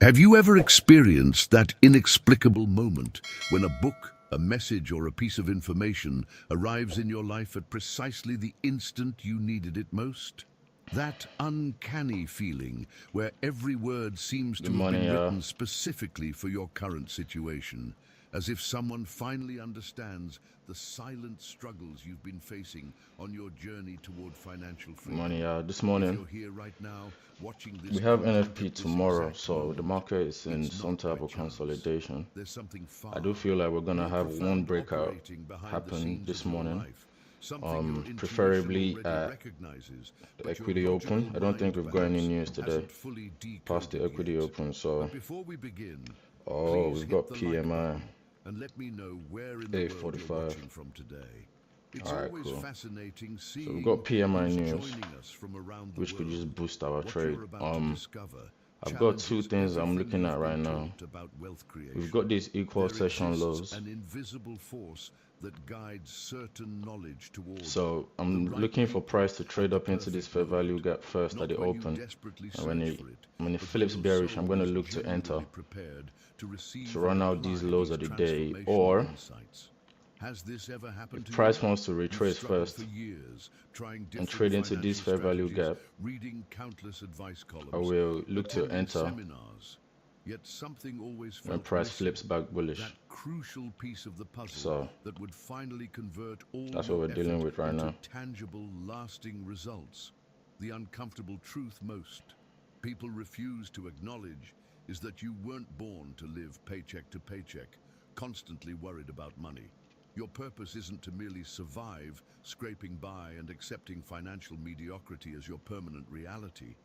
Have you ever experienced that inexplicable moment when a book, a message, or a piece of information arrives in your life at precisely the instant you needed it most? That uncanny feeling where every word seems Good to have morning, been y'all. written specifically for your current situation, as if someone finally understands the silent struggles you've been facing on your journey toward financial Good morning, freedom. y'all. This If morning you're here right now, watching we this have content NFP at this tomorrow, exact so the moment, market is in it's not some type by of chance. consolidation. There's something I far do feel like we're gonna more have one profound breakout operating behind the happen scenes this of your morning. life. Something your intuition Preferably already at recognizes, the but your equity open. logical I don't think mind we've got any perhaps news today hasn't fully past the decoded equity yet. open. So, But before we begin, oh, please we've hit got the like PMI button and let me know where in the world you're 845. watching from today. It's All right, always cool. fascinating So we've seeing got PMI who's news, joining us from around the which could just world. boost our What trade. you're about to discover I've got two challenges things I'm everything looking at you've right been now. taught about wealth We've creation. got these equal There session exists lows. an invisible force that guides certain knowledge toward So the I'm right looking for people price to at trade the up into this perfect fair value moment. gap first at Not the when you open. desperately And search for it, when it but when flips your bearish, I'm soul gonna is look to enter genuinely prepared to to receive and run out these apply lows these of the day. transformational Or insights. Has this ever happened if to you? price wants to You've retrace struggled for first years, trying and different trade into this financial fair value strategies, gap, reading countless advice I columns, will look to attending enter seminars, yet something always when felt price missing. flips back bullish. That crucial piece of the puzzle So that would finally convert all that's what your we're dealing effort with right into now. tangible, lasting results. The uncomfortable truth most people refuse to acknowledge is that you weren't born to live paycheck to paycheck, constantly worried about money. Your purpose isn't to merely survive, scraping by and accepting financial mediocrity as your permanent reality.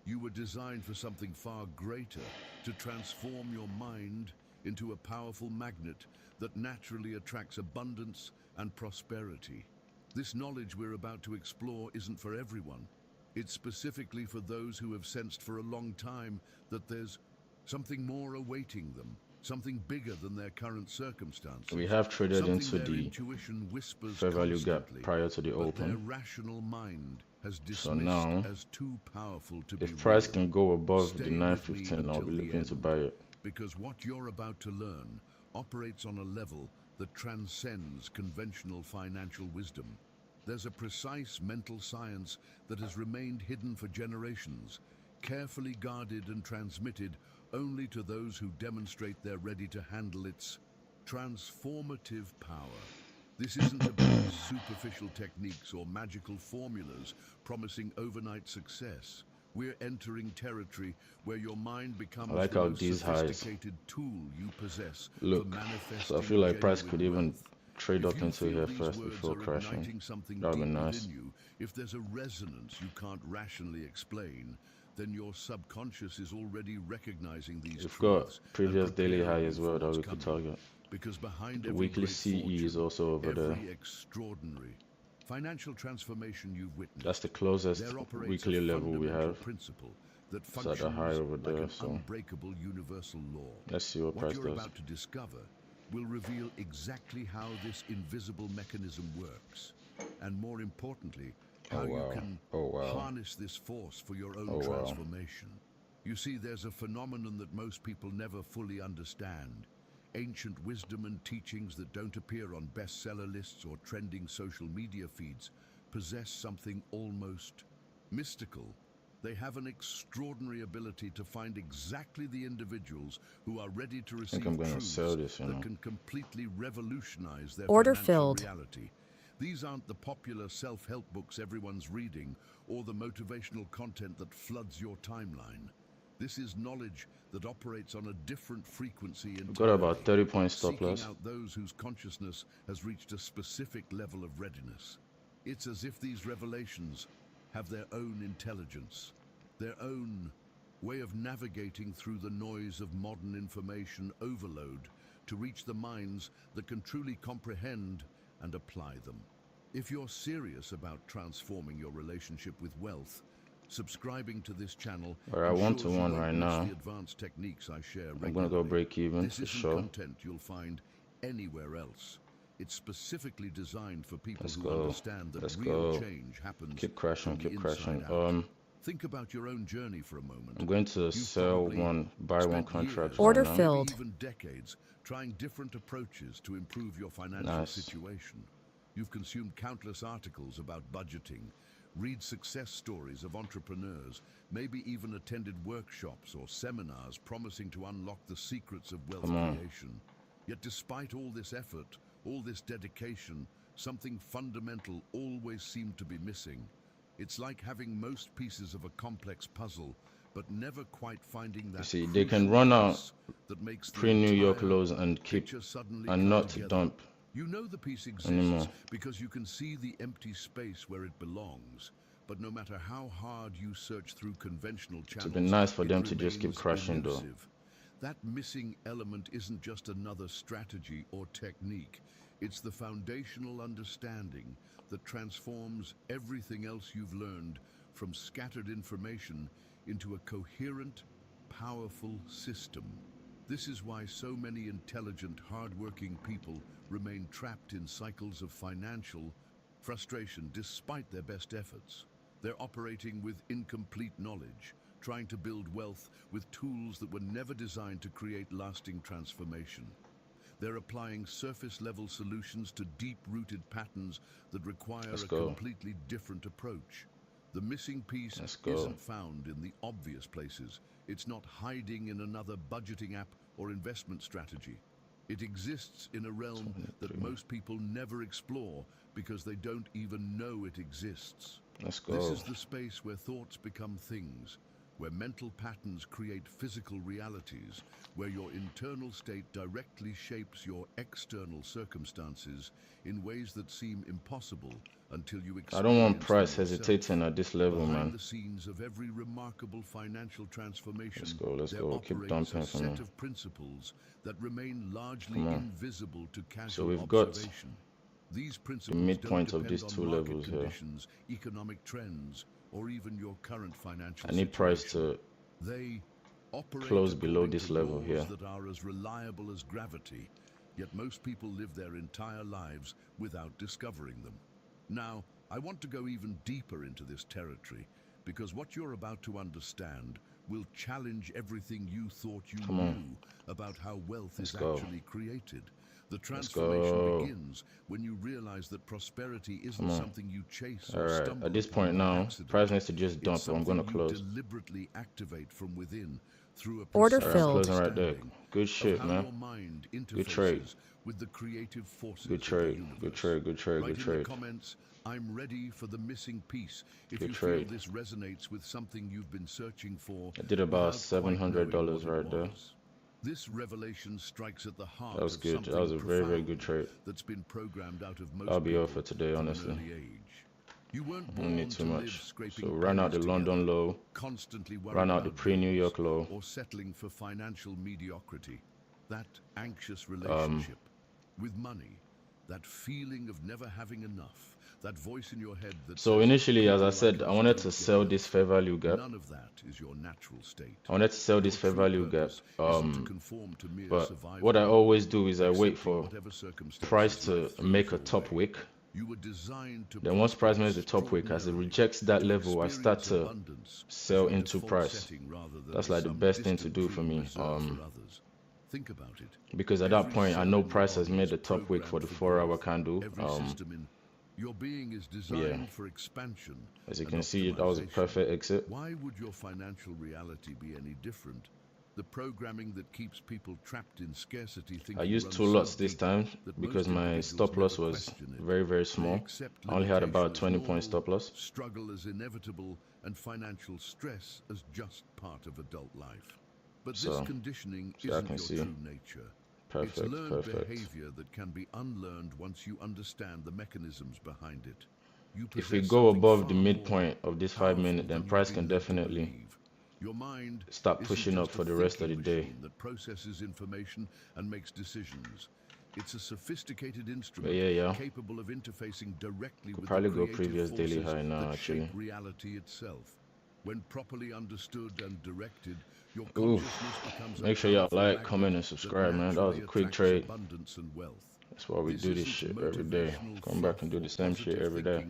You were designed for something far greater, to transform your mind into a powerful magnet that naturally attracts abundance and prosperity. This knowledge we're about to explore isn't for everyone. It's specifically for those who have sensed for a long time that there's something more awaiting them, something bigger than their current We circumstances, have traded something into their the intuition whispers fair value gap constantly, prior to the but their open. rational mind has So dismissed now, as too powerful to be if price real. can go above the Stay with me 915, I'll until be the looking to end, buy it. because what you're about to learn operates on a level that transcends conventional financial wisdom. There's a precise mental science that has remained hidden for generations, carefully guarded and transmitted only to those who demonstrate they're ready to handle its transformative power. This isn't about superficial techniques or magical formulas promising overnight success. We're entering territory where your mind I becomes like the how most these highs sophisticated tool you possess for look. So I manifesting feel like price could genuine even wealth. trade If up you into feel here these first words before are crashing. igniting something That would deep be nice. within you, if there's a resonance you can't rationally explain, then your subconscious is already recognizing these We've got truths and previous daily high preparing you as for well that what's we could coming. target. Because behind The every weekly great CE is fortune, also over there. every extraordinary financial transformation you've That's witnessed, the closest there operates a weekly level we fundamental have. principle that It's at the high functions over like there. an So unbreakable universal law. let's see what What price you're does. about to discover will reveal exactly how this invisible mechanism works, and more importantly, Oh how you wow. can Oh wow. harness this force for your own Oh wow. transformation. You see, there's a phenomenon that most people never fully understand. Ancient wisdom and teachings that don't appear on bestseller lists or trending social media feeds possess something almost mystical. They have an extraordinary ability to find exactly the individuals who are ready to I think I'm receive gonna sell truths this, that can completely revolutionize their Order financial filled. reality. These aren't the popular self-help books everyone's reading or the motivational content that floods your timeline. This is knowledge that operates on a different frequency We've got about entirely, 30 point stop seeking loss. out those whose consciousness has reached a specific level of readiness. It's as if these revelations have their own intelligence, their own way of navigating through the noise of modern information overload to reach the minds that can truly comprehend and apply them. If you're serious about transforming your relationship with wealth, subscribing to this channel We're at ensures you 1-to-1 won't right miss now. the advanced techniques I share I'm gonna go regularly. break even This for isn't sure. content you'll find anywhere else. It's specifically designed for people Let's who go. understand that Let's real go. change happens Keep crashing. from the Keep inside crashing. out. Think about your own journey for a moment. I'm going to You've sell probably one, buy one spent contract years, right Order now. filled. maybe even decades, trying different approaches to improve your financial Nice. situation. You've consumed countless articles about budgeting, read success stories of entrepreneurs, maybe even attended workshops or seminars promising to unlock the secrets of wealth Come on. creation. Yet despite all this effort, all this dedication, something fundamental always seemed to be missing. It's like having most pieces of a complex puzzle, but never quite finding that You see, they can crucial run out piece that makes the pre-New York entire lows and keep picture suddenly and come not together. dump You know the piece exists anymore. because you can see the empty space where it belongs. But no matter how hard you search through conventional channels, It'd be nice for it them to just keep remains crashing though. elusive. That missing element isn't just another strategy or technique. It's the foundational understanding that transforms everything else you've learned from scattered information into a coherent, powerful system. This is why so many intelligent, hard-working people remain trapped in cycles of financial frustration despite their best efforts. They're operating with incomplete knowledge, trying to build wealth with tools that were never designed to create lasting transformation. They're applying surface-level solutions to deep-rooted patterns that require Let's a go. completely different approach. The missing piece Let's go. isn't found in the obvious places. It's not hiding in another budgeting app or investment strategy. It exists in a realm that 23. most people never explore because they don't even know it exists. Let's This go. is the space where thoughts become things, where mental patterns create physical realities, where your internal state directly shapes your external circumstances in ways that seem impossible until you experience I don't want them price yourself. hesitating at this level, Behind man. the scenes of every remarkable financial transformation, Let's go, let's there go. Keep operates dumping a for me. set of principles that remain largely Come on. invisible to casual we've got observation. These The principles midpoint don't of these depend two on market levels here. conditions, economic trends, or even your current financial I need price situation. to They operate close below according this to level laws here. that are as reliable as gravity, yet most people live their entire lives without discovering them. Now, I want to go even deeper into this territory because what you're about to understand will challenge everything you thought you Come on. knew about how wealth Let's is go. actually created. The Let's transformation go. begins when you realize that prosperity isn't Come on. something you chase All or right. stumble At this upon point by now, accident. price needs to just It's dump. I'm something gonna you close. deliberately activate from within through a Order precise All right, I'm filled. closing right there. understanding Good of shit, how man. your mind Good trade. interfaces with the creative forces Good of the trade. universe. Good trade. Good trade. Write Good in trade. the comments, I'm ready for the missing piece. If Good you trade. feel this resonates with something you've been searching for, I did about without quite $700 knowing what it right there. was. This revelation strikes at the heart That was of good. something That was a very, very good profound trade. that's been programmed out of most I'll be people off for today, from honestly. an early age. You weren't I born don't need to too live much. scraping So run out the pennies London together, low, constantly worried run out the about pre-New bills, York low. or settling for financial mediocrity. That anxious relationship with money, that feeling of never having enough, that voice in your head that So says, initially, as "People I like said, I us wanted don't to get sell wealth." this fair value gap. None of that is your natural state. I wanted to sell Your this fair true value gap. purpose isn't to conform to mere But survival what I mode, always do is I wait accepting for whatever circumstances price to life throws make a your top way. wick. You were designed to Then once prosper price makes the top wick, as it extraordinarily, rejects that to level, I start experience to abundance as sell your into default price. setting rather than That's as like the some best thing to distant do for dream me. reserved for others. Think about it. Because at that Every point, I cell know in your price has body made is the top wick for programmed the for 4-hour growth. candle. Every system in your being is Yeah, designed for expansion as you and can see, that was a optimization. perfect exit. Why would your financial reality be any different? The programming that keeps people trapped in scarcity thinking I used runs 2 so lots this deep time that because most my individuals stop loss never was question it. very, very They small. accept I only had limitation about as 20 point normal, stop loss. struggle as inevitable, and financial stress as just part of adult life. But this So, conditioning so I isn't can your see. true nature. It's Perfect, learned perfect. behavior that can be unlearned once you understand the mechanisms behind it. You If we possess go something above far the more midpoint of this 5 powerful minute, then than you've price been can led to definitely believe. Your mind start isn't pushing up just for a the rest of the thinking day. machine that processes information and makes decisions. It's a sophisticated But instrument yeah, capable of interfacing directly could with probably the go creative previous daily forces high now, that actually. shape reality itself. When properly understood and directed, your Oof. consciousness becomes a Make sure y'all powerful like, magnet comment, and that subscribe, man. That was a naturally quick attracts trade. abundance and wealth. That's why we This do this isn't shit every day. motivational Come back and do fluff the or same shit positive every day. thinking